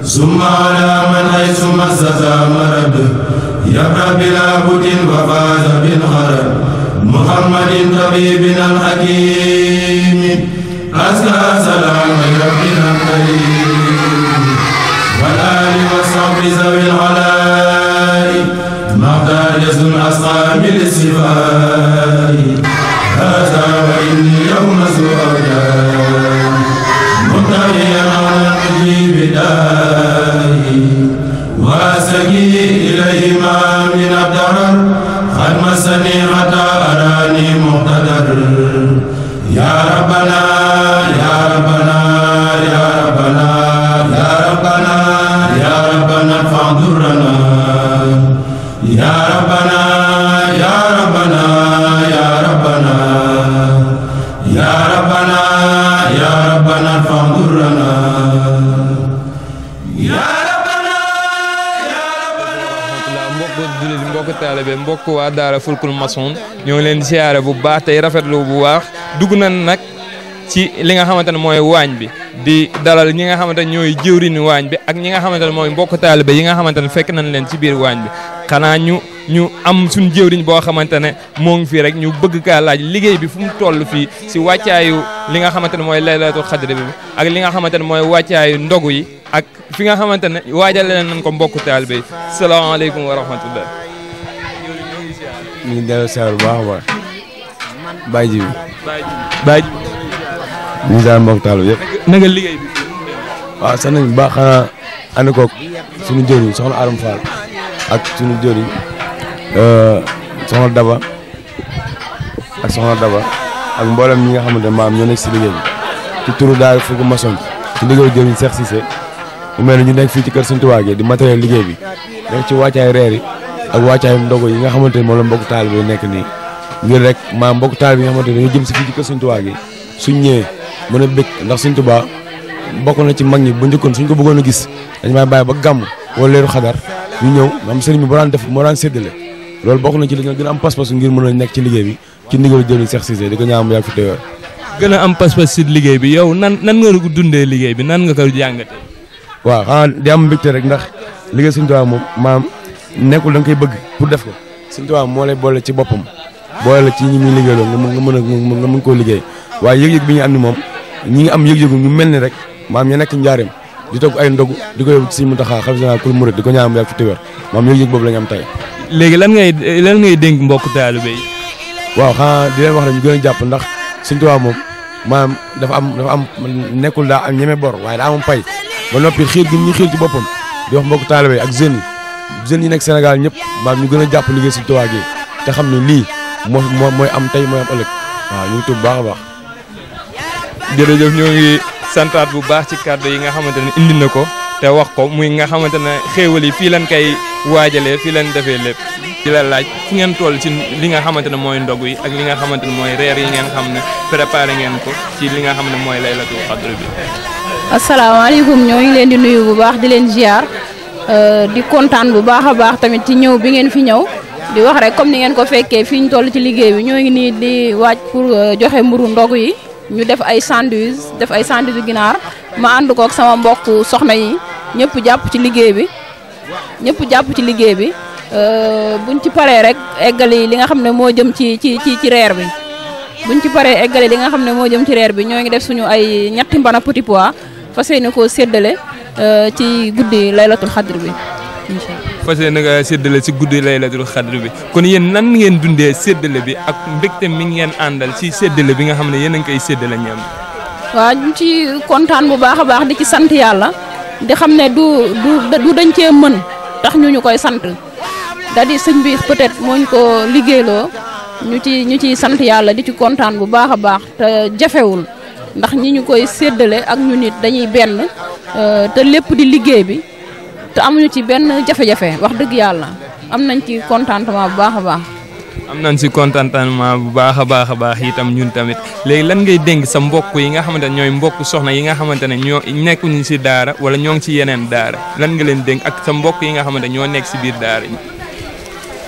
ثم على من حيث مسس مرض يبرأ بلا بد وفاز بالغرض محمد طبيبنا الحكيم أزكى سلام ربنا الكريم والآل والصحب ذوي العلاء مقدس الأصحاب للصفاء هذا وإني يوم سؤال مبتغيا على المجيب داعي وأسقي إليه ما من الضرر قد مسني حتى أراني مقتدر يا ربنا يا ربنا يا ربنا يا ربنا يا ربنا فاضرنا يا ربنا يا ربنا يا ربنا يا ربنا يا ربنا فاضرنا يا ربنا يا ربنا mbokk jullit mbokk taalibe mbokk waa daara Fulkul Masoon ñoo ngi leen di siyaare bu baax tey rafetlu bu baax dugg nañ nag ci li nga xamante ne mooy waañ bi di dalal ñi nga xamante ne ñooy jëwriñu waañ bi ak ñi nga xamante ne mooy mbokk taalibe yi nga xamante ne fekk nañ leen ci biir waañ bi xanaa ñu am suñu jëwriñ boo xamante ne moo ngi fii rek ñu bëgg kaa laaj liggéey bi fu mu toll fii si wàccaayu li nga xamante ne mooy laylatul xadri bi ak li nga xamante ne mooy wàccaayu ndogu yi ak fi nga xamante ne waajale nañ ko mbokk taalibe yi salaamaaleykum wa rahmatullah. ñu ngi delloo siyaar bu baax a baax Baye Jibi ñu ngi daal mbokk taalibe yëpp. naka liggéey bi. waaw sax nañ bu baax xanaa ànd koog suñu jëriñ soxna Aram Fall ak suñu jëriñ soxna Daba ak mboolem ñi nga xamante ne maam ñoo nekk si liggéey bi ci turu daal Fulkul Masoon ci liggéeyu jëriñ Cheikh Cissé mu mel ne ñu nekk fii ci kër Sëñ Tuubaa gi di matériel liggéey bi nekk ci wàccaay reer yi ak wàccaay ndogo yi nga xamante ne moom la mbokk taalibe yi nekk nii ngir rek maam mbokk taalibe yi nga xamante ne dañoo jëm si fii ci kër Sëñ Tuubaa gi suñ ñëwee mën a bëgg ndax Sëñ Tuubaa bokk na ci mag ñi bu njëkkoon suñ ko bëggoon a gis dañu may bàyyi ba gàmm wala leeru xadar ñu ñëw am sëriñ bi moo daan séddale loolu bokk na ci li nga gën a am pas-pas ngir mën a nekk ci liggéey bi ci ndigalu jëriñ Cheikh Cissé di ko ñaan mu yàgg fi teewaat. gën a am pas-pas si liggéey bi yow nan nga ko dundee liggéey bi nan nga ko jàngatee. waaw xanaa di am mbégte rek ndax liggéey Sëñ Tuubaa moom maam nekkul da nga koy bëgg pour def ko Sëñ Tuubaa moo lay boole ci boppam boole la ci ñi muy liggéeyloo nga mën koo liggéey waaye yëg-yëg bi ñu am ni moom ñi ngi am yëg-yëgu ñu mel ni rek maam ñu nekk njaareem di togg ay ndogu di ko yóbbu ci Sëñ Muntaxaa xalifa général kul murid di ko ñaan mu yàgg fi teewaat maam yëg-yëg boobu la ñu am tey. léegi lan ngay dénk mbokk taalibe yi. waaw xanaa di leen wax ne ñu gën a jàpp ndax Sëñ Tuubaa moom maam dafa am nekkul daa am ñeme bor waaye daa am pay ba noppi xiir gi ñu xiir ci boppam di wax mbokk taalibe yi ak jeunes yi nekk Sénégal ñëpp maam ñu gën a jàpp liggéey Sëñ Tuubaa gi te xam ne lii mooy am tey mooy am ëllëg waaw ñu ngi tudd baax a baax. jërëjëf ñoo ngi santaat bu baax ci kàddu yi nga xamante ne indi na ko te wax ko muy nga xamante ne xéewal yi fii lañ koy waajalee fii lañ defee lépp di la laaj fu ngeen toll ci li nga xamante ne mooy ndogu yi ak li nga xamante ne mooy reer yi ngeen xam ne préparé ngeen ko ci li nga xam ne mooy laylatul xadr bi. asalaamaaleykum ñoo ngi leen di nuyu bu baax di leen ziar di kontaan bu baax a baax tamit ci ñëw bi ngeen fi ñëw di wax rek comme ni ngeen ko fekkee fi ñu toll ci liggéey bi ñoo ngi nii di waaj pour joxe mburu ndogu yi ñu def ay sandwich ginaar ma ànd kook sama mbokk soxna yi ñëpp jàpp ci liggéey bi buñ ci paree rek eggali li nga xam ne moo jëm ci reer bi buñ ci paree eggali li nga xam ne moo jëm ci reer bi ñoo ngi def suñu ay ñetti mbana petit pois fas yéene koo séddale ci guddi laylatul xadr bi incha allah. fas yéene nga séddale ci guddi laylatul xadr bi kon yéen nan ngeen dundee séddale bi ak mbégte mi ngeen àndal ci séddale bi nga xam ne yéen a ngi koy séddale ñam. waaw ñu ci kontaan bu baax a baax di ci sant yàlla di xam ne du dañ cee mën tax ñu koy sant da di sëñ bi peut-être moo ñu ko liggéeyloo ñu ci sant yàlla di ci kontaan bu baax a baax te jafewul ndax ñi ñu koy séddale ak ñu nit dañuy benn te lépp di liggéey bi te amuñu ci benn jafe-jafe wax dëgg yàlla am nañ ci contentement bu baax a baax. am nañ si contentement bu baax a baax itam ñun tamit léegi lan ngay dénk sa mbokk yi nga xamante ne ñooy mbokk soxna yi nga xamante ne ñoo nekkuñu si daara wala ñoo ngi ci yeneen daara lan nga leen dénk ak sa mbokk yi nga xamante ne ñoo nekk si biir daara yi.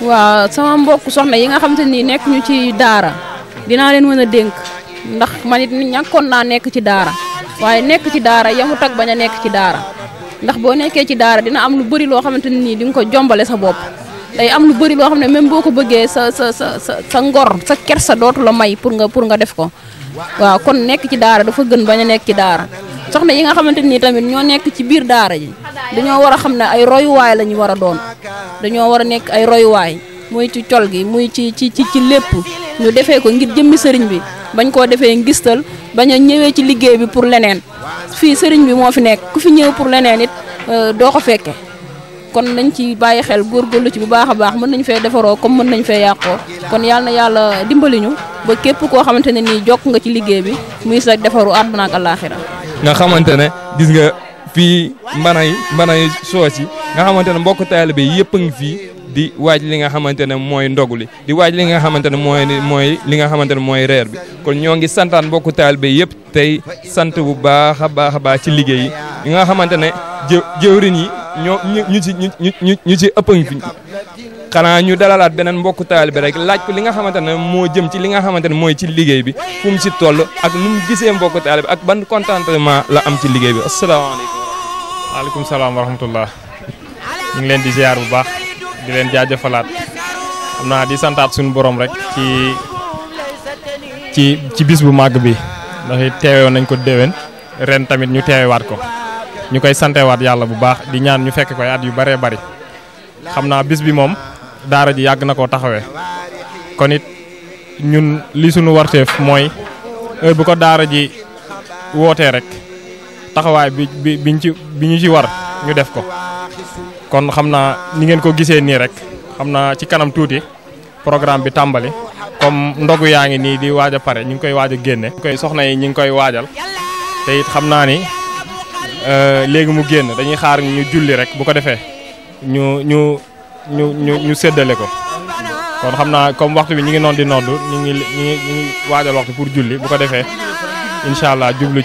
waaw sama mbokk soxna yi nga xamante ni nekk ñu ci daara dinaa leen mën a dénk ndax man it ñàkkoon naa nekk ci daara waaye nekk ci daara yamut ak bañ a nekk ci daara ndax boo nekkee ci daara dina am lu bëri loo xamante ne nii di nga ko jombale sa bopp day am lu bëri loo xam ne même boo ko bëggee sa ngor sa kersa dootu la may pour nga def ko waaw kon nekk ci daara dafa gën bañ a nekk ci daara soxna yi nga xamante nii tamit ñoo nekk ci biir daara ji dañoo war a xam ne ay royuwaay la ñu war a doon dañoo war a nekk ay royuwaay muy ci col gi muy ci lépp ñu defee ko ngir jëmmi sëriñ bi bañ koo defee ngistal bañ a ñëwee ci liggéey bi pour leneen fii sëriñ bi moo fi nekk ku fi ñëw pour leneen it doo ko fekke kon nañ ci bàyyi xel góorgóorlu ci bu baax a baax mën nañ fee defaroo comme mën nañ fee yàqoo kon yàlla na yàlla dimbali ñu ba képp koo xamante ne nii jokk nga ci liggéey bi muy sa defaru àdduna ak àllaaxira nga xamante ne gis nga fii mbanay soos yi nga xamante ne mbokk taalibe yëpp a ngi fii di waaj li nga xamante ne mooy ndogu li di waaj li nga xamante ne mooy li nga xamante ne mooy reer bi kon ñoo ngi santaan mbokku taalibe yëpp tey sant bu baax a baax ci liggéey yi nga xamante ne jëwriñ yi ñu ci ëpp ngi fi xanaa ñu dalalaat beneen mbokku taalibe rek laaj ko li nga xamante ne moo jëm ci li nga xamante ne mooy ci liggéey bi fu mu si toll ak nu mu gisee mbokku taalibe ak ban contentement la am ci liggéey bi asalaamaaleykum. waaleykum salaam wa rahmatullah ñu ngi leen di ziar bu baax di leen jaajëfalaat xam naa di santaat suñu borom rek ci bis bu màgg bi ndax teewoon nañ ko déwén ren tamit ñu teewewaat ko ñu koy santewaat yàlla bu baax di ñaan ñu fekk koy at yu bëree bëri xam naa bis bi moom daara ji yàgg na koo taxawee kon it ñun li suñu warteef mooy heure bu ko daara ji wootee rek taxawaay bi ñu ci war ñu def ko kon xam naa ni ngeen ko gisee nii rek xam naa ci kanam tuuti programme bi tàmbali comme ndogu yaa ngi nii di waaj a pare ñu ngi koy waaj a génne koy soxna yi ñu ngi koy waajal te it xam naa ni léegi mu génn dañuy xaar ñu julli rek bu ko defee ñu séddale ko kon xam naa comme waxtu bi ñu ngi noon di noddu ñu ngi waajal waxtu pour julli bu ko defee incha allah jublu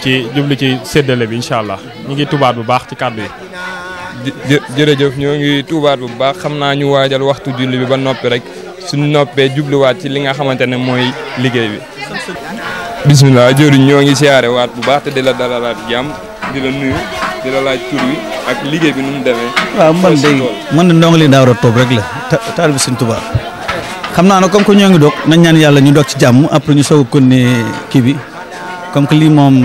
ci séddale bi incha allah ñu ngi tubaat bu baax ci kàddu yi. jërëjëf ñoo ngi tubaat bu baax xam naa ñu waajal waxtu julli bi ba noppi rek suñu noppee jubluwaat ci li nga xamante ne mooy liggéey bi. bisimilah jëriñ ñoo ngi siyaare waat bu baax te di la dalalaat jàmm di la nuyu di la laaj tur wi ak liggéey bi nu mu demee. waaw man de ndongo li Daawda Toob rek la taalibe Sëñ Tuubaa xam naa ne comme que ñoo ngi doog nañ ñaan yàlla ñu doog ci jàmm après ñu soog a continuer kii bi comme que lii moom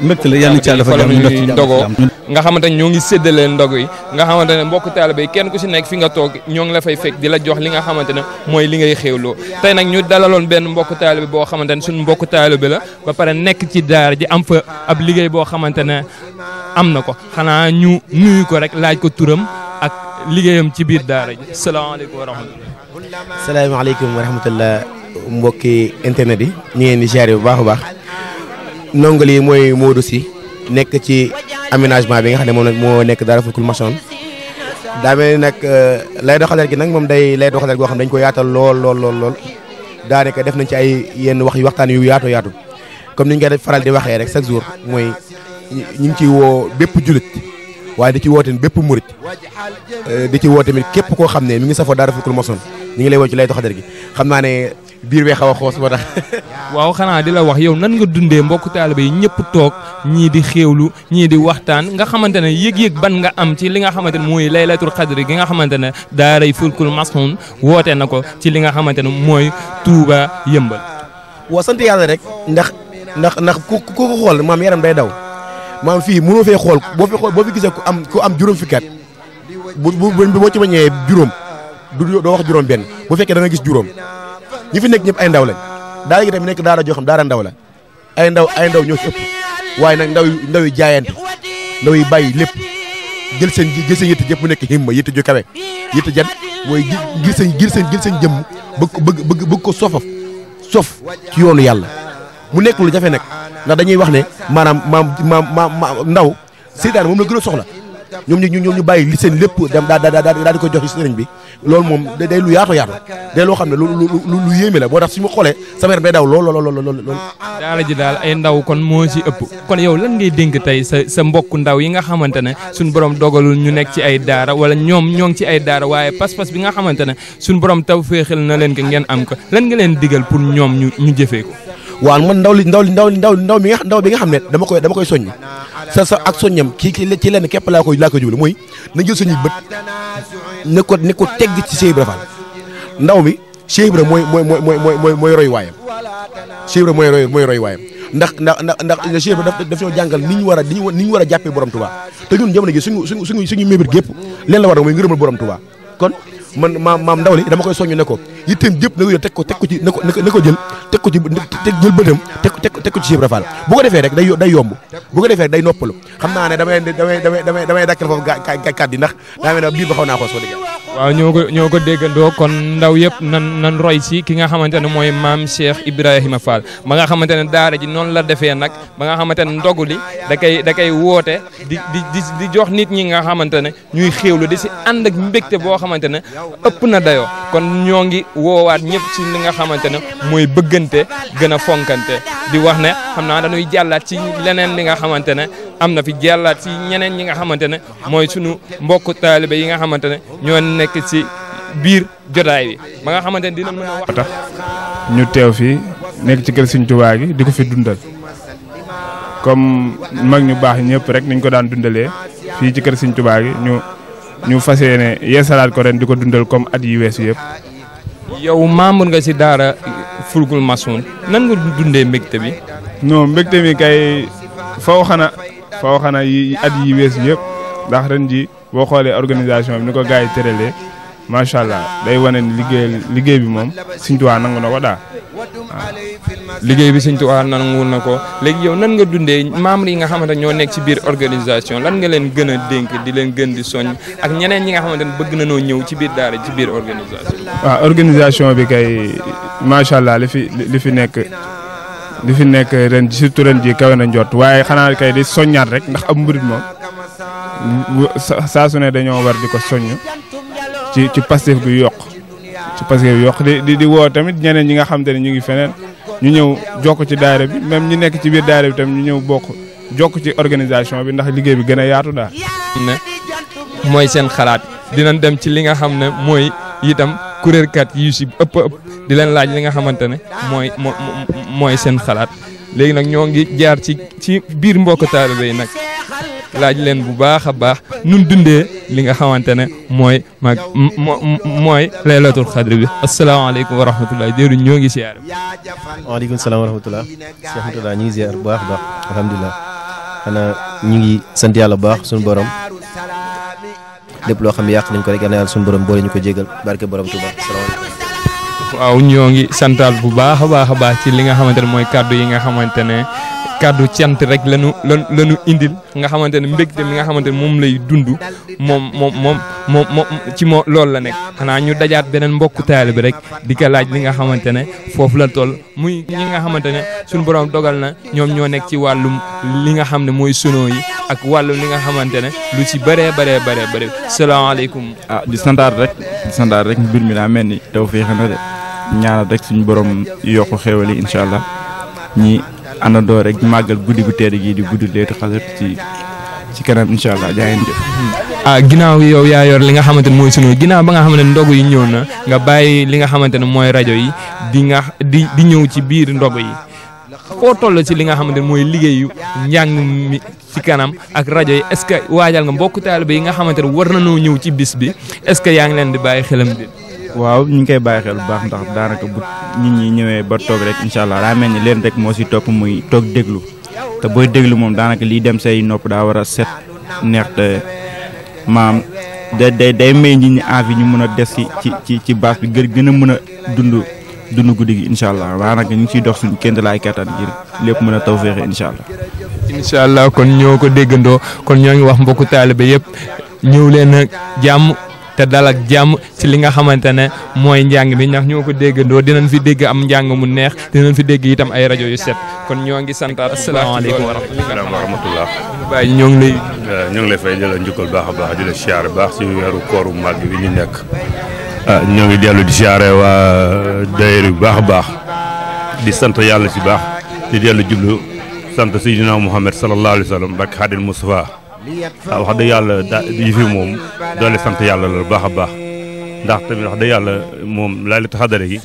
mbégte la yàlla na ci yàlla dafa jàmm ñu doog ci jàmm nga xamante ne ñoo ngi séddalee ndog yi nga xamante ne mbokk taalibe yi kenn ku si nekk fi nga toog ñoo ngi la fay fekk di la jox li nga xamante ne mooy li ngay xéewloo tey nag ñu dalaloon benn mbokk taalibe boo xamante ne suñu mbokk taalibe la ba pare nekk ci daara ji am fa ab liggéey boo xamante ne am na ko xanaa ñu nuyu ko rek laaj ko turam ak liggéeyam ci biir daara ji salaamaaleykum wa rahmatullah. salaamaaleykum wa rahmatullah mbokki internet yi ñu ngeen di ziare bu baax a baax ndongo li mooy Modou Sy nekk ci aménagement bi nga xam ne moom nag moo nekk Daara Fulkul Masoon daa mel ni nag lay doxaleel gi nag moom day lay doxaleel goo xam dañ ko yaatal lool daanaka def nañ ci ay yenn waxtaan yu yaatu comme ni ñu koy faral di waxee rek chaque jour mooy ñu ngi ciy woo bépp julit waaye di ci woo tamit bépp murit di ci woo tamit képp koo xam ne mi ngi safoo Daara Fulkul Masoon ñu ngi lay woo ci lay doxaleel gi xam naa ne biir bee xaw a xoos moo tax. waaw xanaa di la wax yow nan nga dundee mbokku taalibe yi ñëpp toog ñii di xéewlu ñii di waxtaan nga xamante ne yëg-yëg ban nga am ci li nga xamante ne mooy laylatul xadri gi nga xamante ne daaray Fulkul Masoon woote na ko ci li nga xamante ne mooy Touba Yëmbal. waa sant yàlla rek ndax ku ko xool maam yaram day daw maam fii mënoo fee xool boo fi gisee ku am juróom fukki at boo ci bañee juróom doo wax juróom benn bu fekkee da nga gis juróom ñi fi nekk ñëpp ay ndaw lañ daara gi tamit nekk daara joo xam daara ndaw la ay ndaw ñoo ci ëpp waaye nag ndaw yi jaayante ndaw yi bàyyi lépp jël seen yitte jëpp mu nekk himma yitte ju kawe yitte jan mooy gir seen jëmm bëgg ko sof ci yoonu yàlla mu nekk lu jafe nag ndax dañuy wax ne maanaam maam ndaw seytaane moom la gën a soxla ñoom ñu bàyyi li seen lépp dem daal di ko jox ci sëriñ bi loolu moom day lu yaatu day loo xam ne lu yéeme la moo tax suñu xoolee sama yaram day daw lool. daara ji daal ay ndaw kon moo ci ëpp kon yow lan ngay dénk tey sa mbokku ndaw yi nga xamante ne suñu borom dogalul ñu nekk ci ay daara wala ñoom ñoo ngi ci ay daara waaye pas-pas bi nga xamante ne suñu borom taw féexal na leen ko ngeen am ko lan nga leen digal pour ñoom ñu jëfee ko. waaw man ndaw bi nga xam ne dama koy soññ sa ak soññam ci lenn képp laa koy jublu mooy na jël suñuy bët ne ko tegg ci Cheikh Ibra Fall ndaw mi Cheikh Ibra mooy roy waayam Cheikh Ibra mooy roy waayam ndax Cheikh Ibra daf ñoo jàngal ni ñu war a jàppee borom Touba te ñun jamono gi suñu mébét gépp leen la war a mooy ngërëmal borom Touba kon man maam ndaw li dama koy soññ ne ko yitteem jëpp na ko jël teg ko ci jël bëtam teg ko ci Cheikh Ibra Fall bu ko defee rek day yomb bu ko defee rek day noppalu xam naa ne damay dakkal foofu kàddu yi ndax daa mel ne biir ba xaw naa xoos wax dëgg waaw ñoo ko déggandoo kon ndaw yëpp nan roy si ki nga xamante ne mooy maam Cheikh Ibrahima Fall ba nga xamante ne daara ji noonu la defee nag ba nga xamante ne ndogu li da koy woote di jox nit ñi nga xamante ne ñuy xéewlu di si ànd ak mbégte boo xamante ne ëpp na dayoo kon ñoo ngi woowaat ñëpp ci li nga xamante ne mooy bëggante gën a fonkante di wax ne xam naa dañuy jàllaat ci leneen li nga xamante ne am na fi jàllaat ci ñeneen ñi nga xamante ne mooy sunu mbokk taalibe yi nga xamante ne ñoo nekk ci biir jotaay bi ba nga xamante ne dina mën a wax. tax ñu teew fii nekk ci kër Sëriñ Tuubaa gi di ko fi dundal comme mag ñu baax ñëpp rek niñ ko daan dundalee fii ci kër Sëriñ Tuubaa gi ñu fas yéene yeesalaat ko ren di ko dundal comme at yi weesu yëpp. yow membre nga ci daara Fulkul Masoun nan nga dundee mbégte bi. non mbégte mi kay faw xana yi at yi weesu yëpp ndax ren ji boo xoolee organisation bi ni ko gars yi tëralee macha allah day wane ni liggéey bi moom Sëriñ Tuubaa nangu na ko daal waaw. liggéey bi Sëriñ Tuubaa nangu na ko léegi yow nan nga dundee membre yi nga xamante ñoo nekk ci biir organisation lan nga leen gën a dénk di leen gën di soññ ak ñeneen ñi nga xamante ne bëgg na noo ñëw ci biir daara ci biir organisation. waaw organisation bi kay macha allah li fi nekk ren surtout ren ji kawe na njort waaye xanaa kay di soññaat rek ndax ab murit moom saa su ne dañoo war di ko soññ ci Pastef bi yokk di woo tamit ñeneen ñi nga xam te ne ñu ngi feneen ñu ñëw jokk ci daayira bi même ñi nekk ci biir daayira bi tam ñu ñëw jokk ci organisation bi ndax liggéey bi gën a yaatu daal. ne mooy seen xalaat dinañ dem ci li nga xam ne mooy itam kuréelkat yu si ëpp di leen laaj li nga xamante ne mooy seen xalaat léegi nag ñoo ngi jaar ci biir mbokk taalibe yi nag laaj leen bu baax a baax nun dundee li nga xamante ne mooy laylatul xadri bi asalaamaaleykum wa rahmatulah déeru ñoo ngi siyaare. waaleykum salaam wa rahmatulah. Cheikh Moutalla ñu ngi ziar bu baax a baax alhamdulilah xanaa ñu ngi sant yàlla bu baax suñu borom lépp loo xam ne yàq nañ ko rek yal na yàlla suñu borom boole ñu ko jégal barke borom Touba salaamaaleykum. waaw ñoo ngi santaal bu baax a baax ci li nga xamante ne mooy kaddu yi nga xamante ne kaddu cant rek lañu indil nga xamante ne mbégte mi nga xamante ne moom lay dund moom ci loolu la nekk xanaa ñu dajaat beneen mbokku taalibe rek di ko laaj li nga xamante ne foofu la toll muy ñi nga xamante ne suñu borom dogal na ñoom ñoo nekk ci wàllum li nga xam ne mooy sono yi ak wàllum li nga xamante ne lu ci bëree salaamaaleykum. di santaat rek mbir mi daa mel ni tawfeex na de ñaanal rek suñu borom yokku xéwal yi incha allah ñi àndandoo rek màggal guddi gu tedd gi di guddi Laylatul Qadr ci kanam incha allah jaa ngeen jëf. ginnaaw yow yaa yor li nga xamante ne mooy sunu ginnaaw ba nga xamante ne ndogu yi ñëw na nga bàyyi li nga xamante ne mooy rajo yi di ñëw ci biir ndogu yi foo toll ci li nga xamante ne mooy liggéeyu njàng mi ci kanam ak rajo yi est-ce que waajal nga mbokk taalibe yi nga xamante ne war nañoo ñëw ci bis bi est-ce que yaa ngi leen di bàyyi xelam di. waaw ñu ngi koy bàyyi xel bu baax ndax daanaka bu nit ñi ñëwee ba toog rek incha allah daa mel ni leen rek moo si topp muy toog déglu te booy déglu moom daanaka liy dem say nopp daa war a set neex te maam day may nit ñi envie ñu mën a des ci base bi gën a mën a dund guddi gi incha allah daanaka ñu ngi ciy dox suñu kéem laay kattan ngir lépp mën a tawféexe incha allah. incha allah kon ñoo ko déggandoo kon ñoo ngi wax mbokku taalibe yëpp ñëw leen ak jàmm. te dal ak jàmm ci li nga xamante ne mooy njàng mi ndax ñoo ko déggandoo dinañ fi dégg am njàng mu neex dinañ fi dégg itam ay rajo yu set kon ñoo ngi santaat asalaamaaleykum wa rahmatullah Baye ñoo ngi lay fay di la njukkal baax a baax di la siyaare baax ci weeru kooru màgg bi ñu nekk ñoo ngi dellu di siyaare waa daayira bu baax a baax di sant yàlla ci baax di dellu jublu sant Seydina Muhammad sallallahu alayhi wa sallam barke Xaadim Mustafa wax dëgg yàlla yi fi moom doole sant yàlla la baax a baax ndax tamit wax dëgg yàlla moom Laylatul Qadr gi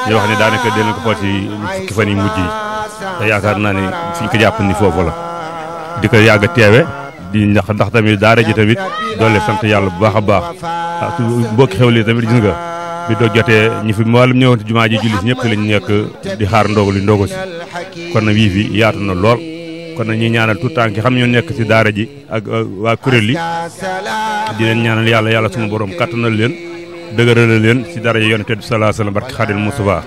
ñu wax ne daanaka dinañ ko xool ci fukki fan yi mujj yi te yaakaar naa ni fi ñu ko jàpp ni foofu la di ko yàgg a teewe di ndax tamit daara ji tamit doole sant yàlla bu baax a baax mbokki xewli tamit gis nga bi doo jotee ñi fi mboolem ñëwoon ci jumaa ji julli si ñëpp lañ nekk di xaar ndogu li ndogu si kon nag yii fi yaatu na lool kon nag ñuy ñaanal tout temps ki xam ñoo nekk ci daara ji ak waa kuréel yi di leen ñaanal yàlla suñu borom kattanal leen dëgëral leen ci dara yonent bi sallallahu alayhi wasallam barke Xaadim Mustafa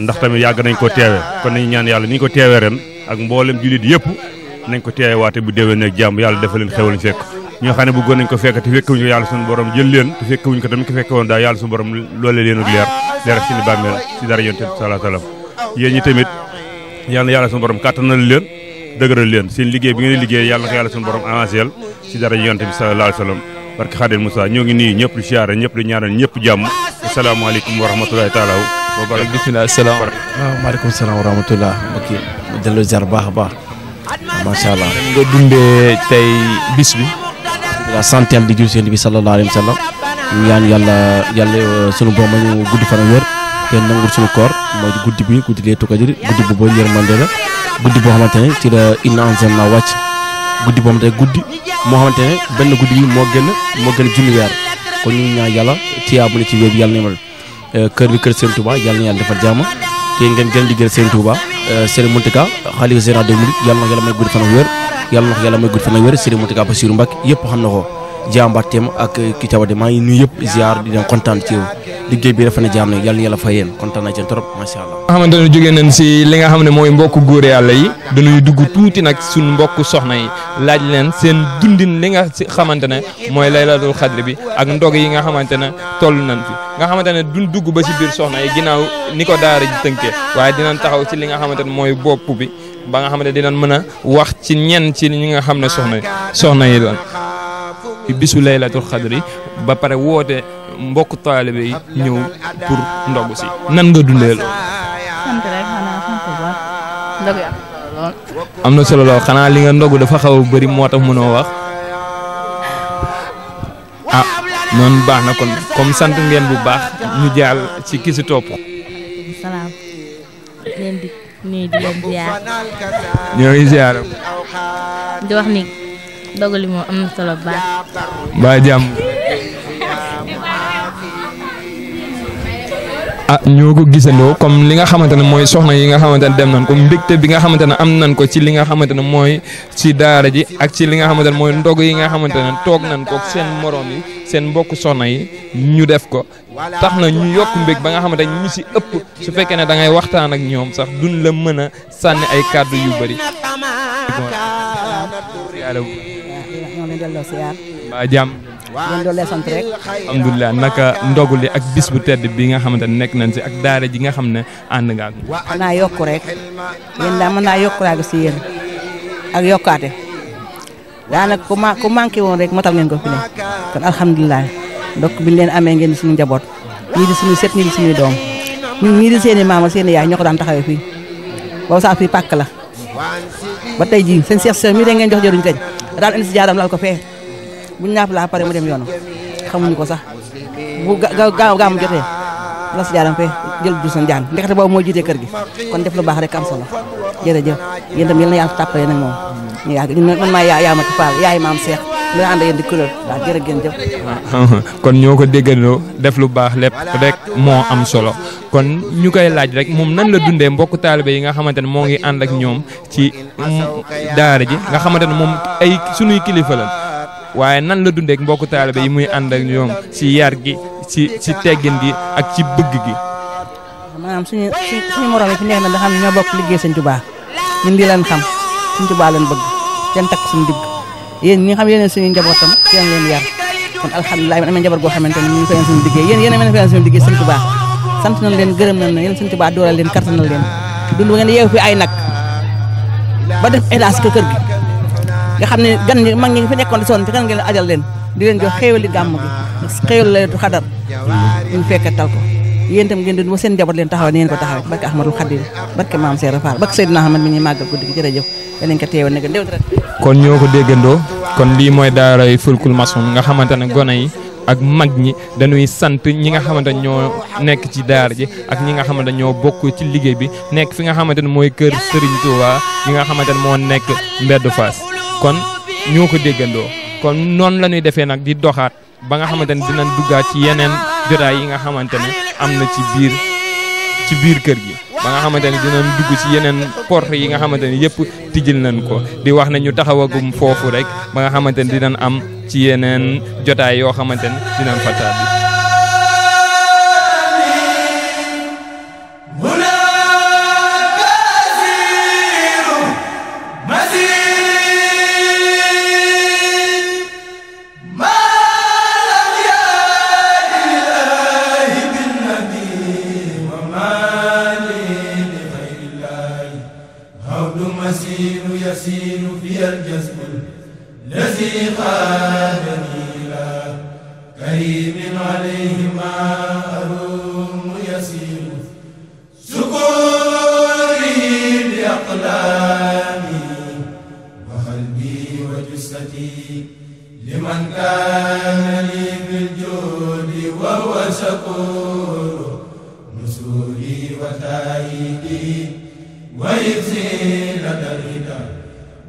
ndax tamit yàgg nañ ko teewe kon nañu ñaan yàlla ni ñu ko teewee ren ak mboolem jullit yëpp nañ ko teewe waate bu déwénee ak jàmm yàlla defal leen xewal ñu fekk ñoo xam ne bëggoon nañ ko fekk te fekkewuñ ko yàlla suñu borom jël leen te fekkewuñ ko tamit ko fekke woon daal yàlla suñu borom loole leen ak leer ak seeni bàmmeel ci dara yonent bi sallallahu alayhi wasallam yéen ñi tamit yàlla suñu borom kattanal leen dëgëral leen seen liggéey bi ngeen liggéey yàlla ko yàlla suñu borom avancé ci dara yonent bi sallallahu alayhi wasallam barke Xaadim Musaa ñoo ngi nii ñëpp di siyaare ñëpp di ñaanal ñëpp jàmm asalaamaaleykum wa rahmatulahi taala wa barakatuh bismillah salaam waaw maaleykum salaam wa rahmatullah mbokki mu delloo ziar baax a baax macha allah nga dundee tey bis bi la santel di jul seen bi sallallahu alayhi wa sallam ñu ñaan yàlla sunu borom ñu guddi fan ak wér te nangul sunu koor mooy guddi bi guddi Laylatul Qadr guddi bu bëri yërmande la guddi boo xamante ne ci la inna anzalna wàcc guddi boo xamante ne guddi moo xamante ne benn guddi bi moo gën junni weer kon ñu ñaan yàlla tiyaabu ne ci wér bi yàlla nemal kër bi kër Serigne Touba yàlla na yàlla defal jàmm te ngeen gën liggéeyal Serigne Touba Serigne Mountakha xalifa général des mourides yàlla na yàlla may guddi fan ak wér yàlla na yàlla may guddi fan ak wér Serigne Mountakha Bassirou Mbacké yëpp xam na ko jàmbaarteem ak ki tawade maa ngi nuyu yëpp ziar di leen kontaan ci yow liggéey bi rafet na jaam ne yàlla na yàlla fay yéen kontaan naa ci trop macha allah. nga xamante ne jógee nañ si li nga xam ne mooy mbokku góor yàlla yi dañuy dugg tuuti nag suñu mbokku soxna yi laaj leen seen dundin li nga si xamante ne mooy Laylatul Qadr bi ak ndog yi nga xamante ne toll nañ fi nga xamante ne duñ dugg ba si biir soxna yi ginnaaw ni ko daara ji tënkee waaye dinañ taxaw ci li nga xamante ne mooy bopp bi ba nga xamante ne dinañ mën a wax ci ñenn ci ñi nga xam ne soxna yi doon bisu Laylatul Qadr ba pare woote mbokk taalibe yi ñëw pour ndogu si nan nga dundee loolu. sant rek xanaa sant bu baax ndogu yi am na solo lool xanaa li nga ndogu dafa xaw a bëri moo tax mënoo wax noonu baax na kon comme sant ngeen bu baax ñu jàll ci ki si topp. salaam leen di nuyu di leen ziar. ñoo ngi ziar. di wax ni ndogu li moom am na solo bu baax. ba jàmm. ñoo ko gisandoo comme li nga xamante ne mooy soxna yi nga xamante ne dem nañ ko mbégte bi nga xamante ne am nañ ko ci li nga xamante ne mooy ci daara ji ak ci li nga xamante ne mooy ndog yi nga xamante ne toog nañ ko seen morom yi seen mbokk soxna yi ñu def ko tax na ñu yokk mbég ba nga xamante ne ñu si ëpp su fekkee ne da ngay waxtaan ak ñoom sax duñ la mën a sànni ay kàddu yu bëri. ba jàmm. leen doole sant rek. alhamdulilah naka ndogu li ak bis bu tedd bi nga xamante ne nekk nañ si ak daara ji nga xam ne ànd nga ak. xanaa yokku rek yéen daal mën naa yokku laa si yéen ak yokkaate daanaka ku manqué woon rek matal ngeen ko fi ne kon alhamdulilah ndokk bi leen amee ngeen di suñu njaboot ñii di suñu set ñii di suñuy doom ñun ñii di seen i maam ak seen i yaay ñoo ko daan taxawee fii boobu sax fii pàkk la ba tey jii seen seex seen mii da ngeen jox jëruñ teñ daan indi si jaaram lal ko fee bu ñu ñàpp laa pare mu dem yoonu xamuñu ko sax bu gaamu jotee la si jaaram fee jël du sa njaan ndekete boobu moo jiitee kër gi kon def lu baax rek am solo jërëjëf yéen tam yéen na yàlla tàppale nag moom ñu yàgg man maa yaa ma ci Fall yaay maam Seex ñu ànd yéen di couleur daal jërëjëf. kon ñoo ko déggandoo def lu baax lépp rek moo am solo kon ñu koy laaj rek moom nan la dundee mbokk taalibe yi nga xamante ne moo ngi ànd ak ñoom ci daara ji nga xamante ne moom ay sunuy kilifa lañ waaye nan la dundee mbokk taalibe yi muy ànd ak ñoom ci yar gi ci teggin gi ak ci bëgg gi. maanaam suñu morom yi fi neex na nga xam ne ñoo bokk liggéey Sëñ Tuubaa ñun lii leen xam Sëñ Tuubaa leen bëgg leen takk suñu digg yéen ñi nga xam yéen suñu njabootam seen leen yar kon alhamdulilah man amee njaboot goo xamante ne ñu ngi fayal suñu liggéey yéen amee fayal suñu liggéey Sëñ Tuubaa sant nañ leen gërëm nañ leen Sëñ Tuubaa doolal leen kartanal leen dund ngeen yeewu fi ay nag ba def hélas kër gi nga xam ne gan ñi mag ñi fi nekkoon di sonn fi kan ngeen ajal leen di leen jox xéewali gàmm gi xéewal Laylatul Qadr ñu fekk tal ko yéen itam ngeen di ba seen njaboot leen taxaw ni ngeen ko taxawee barke Ahmadul Khadim barke Maam Seera Fall barke Seydina Ahmad mi ñuy màggal guddi gi jërëjëf danañ ko teewal nekk ndéw rek. kon ñoo ko déggandoo kon lii mooy daaray Fulkul Masoun nga xamante ne gone yi ak mag ñi dañuy sant ñi nga xamante ñoo nekk ci daara ji ak ñi nga xamante ñoo bokk ci liggéey bi nekk fi nga xamante ne mooy kër Serigne Touba yi nga xamante ne moo nekk mbeddu Fass kon ñoo ko déggandoo kon noonu la ñuy defee nag di doxaat ba nga xamante ne dinañ duggaat ci yeneen jotaay yi nga xamante ne am na ci biir kër gi ba nga xamante ne dinañ dugg ci yeneen porte yi nga xamante ne yëpp tijjil nañ ko di wax ne ñu taxawagum foofu rek ba nga xamante ne dinañ am ci yeneen jotaay yoo xamante ne dinañ fa tàbbi.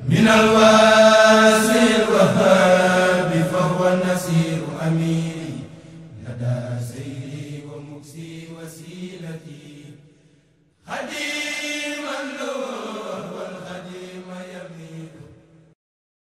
من الوالد